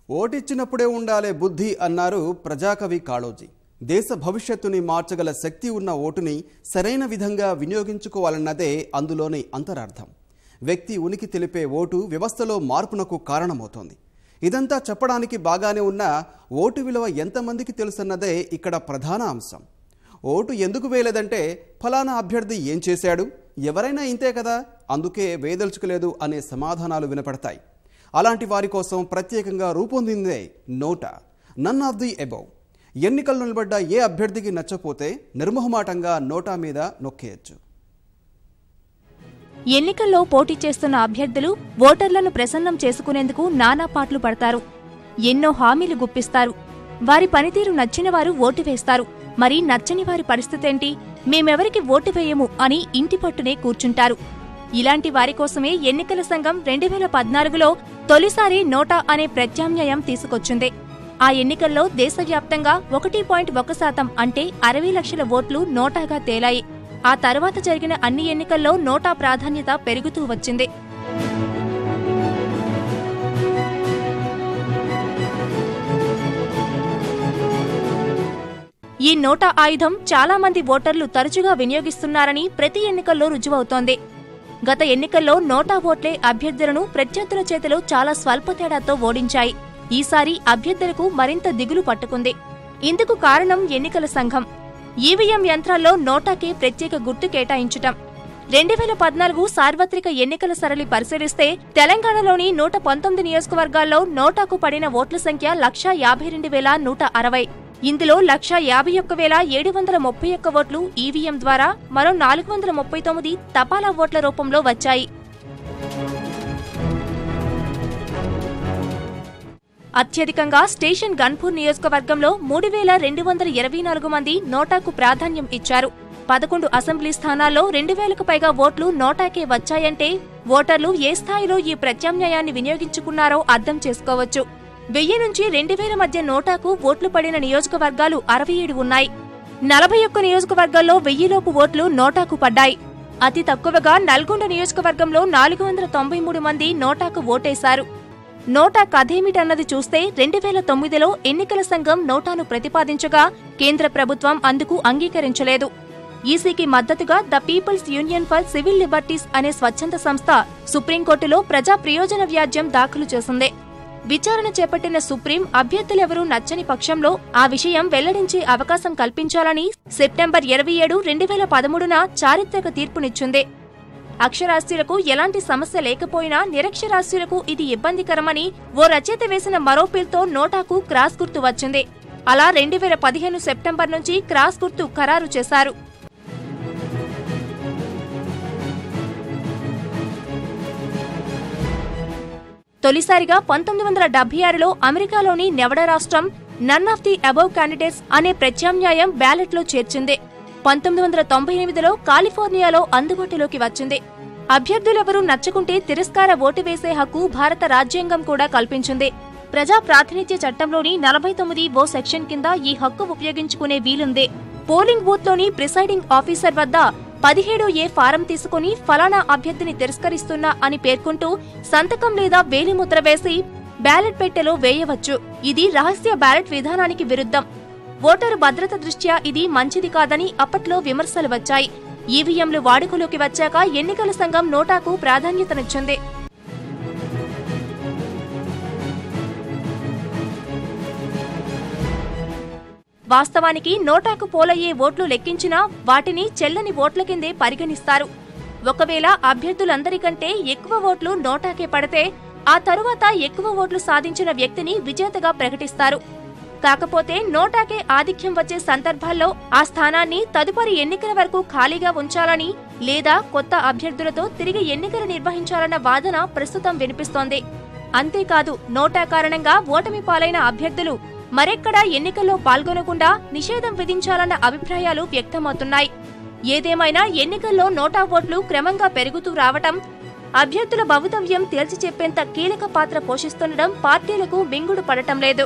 ఓటిచ్చినప్పుడే ఉండాలే బుద్ధి అన్నారు ప్రజాకవి కాళోజీ. దేశ భవిష్యత్తుని మార్చగల శక్తి ఉన్న ఓటుని సరైన విధంగా వినియోగించుకోవాలన్నదే అందులోని అంతరార్థం. వ్యక్తి ఉనికి తెలిపే ఓటు వ్యవస్థలో మార్పునకు కారణమవుతోంది. ఇదంతా చెప్పడానికి బాగానే ఉన్న ఓటు విలువ ఎంతమందికి తెలుసన్నదే ఇక్కడ ప్రధాన అంశం. ఓటు ఎందుకు వేయలేదంటే ఫలానా అభ్యర్థి ఏం చేశాడు, ఎవరైనా ఇంతే కదా, అందుకే వేయదలుచుకోలేదు అనే సమాధానాలు వినపడతాయి. అలాంటి వారి కోసం ప్రత్యేకంగా రూపొందిందే నోటా, నన్ ఆఫ్ ది అబౌవ్. ఎన్నికల్లో నిలబడ్డ ఏ అభ్యర్థికి నచ్చపోతే నిర్మోహమాటంగా నోటా మీద నొక్కేయచ్చు. ఎన్నికల్లో పోటీ చేస్తున్న అభ్యర్థులు ఓటర్లను ప్రసన్నం చేసుకునేందుకు నానా పాట్లు పడతారు. ఎన్నో హామీలు గుప్పిస్తారు. వారి పనితీరు నచ్చిన వారు ఓటు వేస్తారు. మరి నచ్చని వారి పరిస్థితేంటి? మేమెవరికి ఓటు వేయము అని ఇంటి పట్టునే కూర్చుంటారు. ఇలాంటి వారి కోసమే ఎన్నికల సంఘం 2014లో తొలిసారి నోటా అనే ప్రత్యామ్నాయం తీసుకొచ్చింది. ఆ ఎన్నికల్లో దేశవ్యాప్తంగా 1.1% అంటే 60 లక్షల ఓట్లు నోటాగా తేలాయి. ఆ తర్వాత జరిగిన అన్ని ఎన్నికల్లో నోటా ప్రాధాన్యత పెరుగుతూ వచ్చింది. ఈ నోటా ఆయుధం చాలా మంది ఓటర్లు తరచుగా వినియోగిస్తున్నారని ప్రతి ఎన్నికల్లో రుజువవుతోంది. గత ఎన్నికల్లో నోటా ఓట్లే అభ్యర్థులను ప్రత్యర్థుల చేతిలో చాలా స్వల్ప తేడాతో ఓడించాయి. ఈసారి అభ్యర్థులకు మరింత దిగులు పట్టుకుంది. ఇందుకు కారణం ఎన్నికల సంఘం ఈవీఎం యంత్రాల్లో నోటాకే ప్రత్యేక గుర్తు కేటాయించటం. 2014 సార్వత్రిక ఎన్నికల సరళి పరిశీలిస్తే తెలంగాణలోని 119 నియోజకవర్గాల్లో నోటాకు పడిన ఓట్ల సంఖ్య 1,52,160. ఇందులో 1,51,731 ఓట్లు ఈవీఎం ద్వారా, మరో 439 తపాలా ఓట్ల రూపంలో వచ్చాయి. అత్యధికంగా స్టేషన్ గన్పూర్ నియోజకవర్గంలో 3,224 మంది నోటాకు ప్రాధాన్యం ఇచ్చారు. 11 అసెంబ్లీ స్థానాల్లో 2,000కు పైగా ఓట్లు నోటాకే వచ్చాయంటే ఓటర్లు ఏ స్థాయిలో ఈ ప్రత్యామ్నాయాన్ని వినియోగించుకున్నారో అర్థం చేసుకోవచ్చు. 1000 నుంచి 2,000 మధ్య నోటాకు ఓట్లు పడిన నియోజకవర్గాలు 67 ఉన్నాయి. 41 నియోజకవర్గాల్లో 1000 లోపు ఓట్లు నోటాకు పడ్డాయి. అతి తక్కువగా నల్గొండ నియోజకవర్గంలో 493 మంది నోటాకు ఓటేశారు. నోటా కథేమిటన్నది చూస్తే 2009లో ఎన్నికల సంఘం నోటాను ప్రతిపాదించగా కేంద్ర ప్రభుత్వం అందుకు అంగీకరించలేదు. ఈసీకి మద్దతుగా the people's union for civil liberties అనే స్వచ్ఛంద సంస్థ సుప్రీంకోర్టులో ప్రజా ప్రయోజన వ్యాజ్యం దాఖలు చేసింది. విచారణ చేపట్టిన సుప్రీం అభ్యర్థులెవరూ నచ్చని పక్షంలో ఆ విషయం వెల్లడించే అవకాశం కల్పించాలని సెప్టెంబర్ 27, 2013న చారిత్రక తీర్పునిచ్చింది. అక్షరాస్యులకు ఎలాంటి సమస్య లేకపోయినా నిరక్షరాస్యులకు ఇది ఇబ్బందికరమని ఓ రచయిత వేసిన మరో పిల్తో నోటాకు క్రాస్ గుర్తు వచ్చింది. అలా 2015 సెప్టెంబర్ నుంచి క్రాస్ గుర్తు ఖరారు చేశారు. తొలిసారిగా 1976లో అమెరికాలోని నెవడా రాష్ట్రం none of the above candidates అనే ప్రత్యామ్నాయం బ్యాలెట్లో చేర్చింది. 1998లో కాలిఫోర్నియాలో అందుబాటులోకి వచ్చింది. అభ్యర్థులెవరూ నచ్చకుంటే తిరస్కార ఓటు వేసే హక్కు భారత రాజ్యాంగం కూడా కల్పించింది. ప్రజా ప్రాతినిధ్య చట్టంలోని 49 సెక్షన్ కింద ఈ హక్కు ఉపయోగించుకునే వీలుంది. పోలింగ్ బూత్లోని ప్రిసైడింగ్ ఆఫీసర్ వద్ద 17A ఫారం తీసుకుని ఫలానా అభ్యర్థిని తిరస్కరిస్తున్నా అని పేర్కొంటూ సంతకం లేదా వేలిముద్ర వేసి బ్యాలెట్ పెట్టెలో వేయవచ్చు. ఇది రహస్య బ్యాలెట్ విధానానికి విరుద్ధం. ఓటరు భద్రత దృష్ట్యా ఇది మంచిది కాదని అప్పట్లో విమర్శలు వచ్చాయి. ఈవీఎంలు వాడుకలోకి వచ్చాక ఎన్నికల సంఘం నోటాకు ప్రాధాన్యతనిచ్చింది. వాస్తవానికి నోటాకు పోలయ్యే ఓట్లు లెక్కించినా వాటిని చెల్లని ఓట్ల కిందే పరిగణిస్తారు. ఒకవేళ అభ్యర్థులందరికంటే ఎక్కువ ఓట్లు నోటాకే పడితే ఆ తరువాత ఎక్కువ ఓట్లు సాధించిన వ్యక్తిని విజేతగా ప్రకటిస్తారు. కాకపోతే నోటాకే ఆధిక్యం వచ్చే సందర్భాల్లో ఆ స్థానాన్ని తదుపరి ఎన్నికల వరకు ఖాళీగా ఉంచాలని లేదా కొత్త అభ్యర్థులతో తిరిగి ఎన్నికలు నిర్వహించాలన్న వాదన ప్రస్తుతం వినిపిస్తోంది. అంతేకాదు నోటా కారణంగా ఓటమి పాలైన అభ్యర్థులు మరెక్కడా ఎన్నికల్లో పాల్గొనకుండా నిషేధం విధించాలన్న అభిప్రాయాలు వ్యక్తమవుతున్నాయి. ఏదేమైనా ఎన్నికల్లో నోటా ఓట్లు క్రమంగా పెరుగుతూ రావటం, అభ్యర్థుల భవితవ్యం తేల్చి చెప్పేంత కీలక పాత్ర పోషిస్తుండడం పార్టీలకు మింగుడు పడటం లేదు.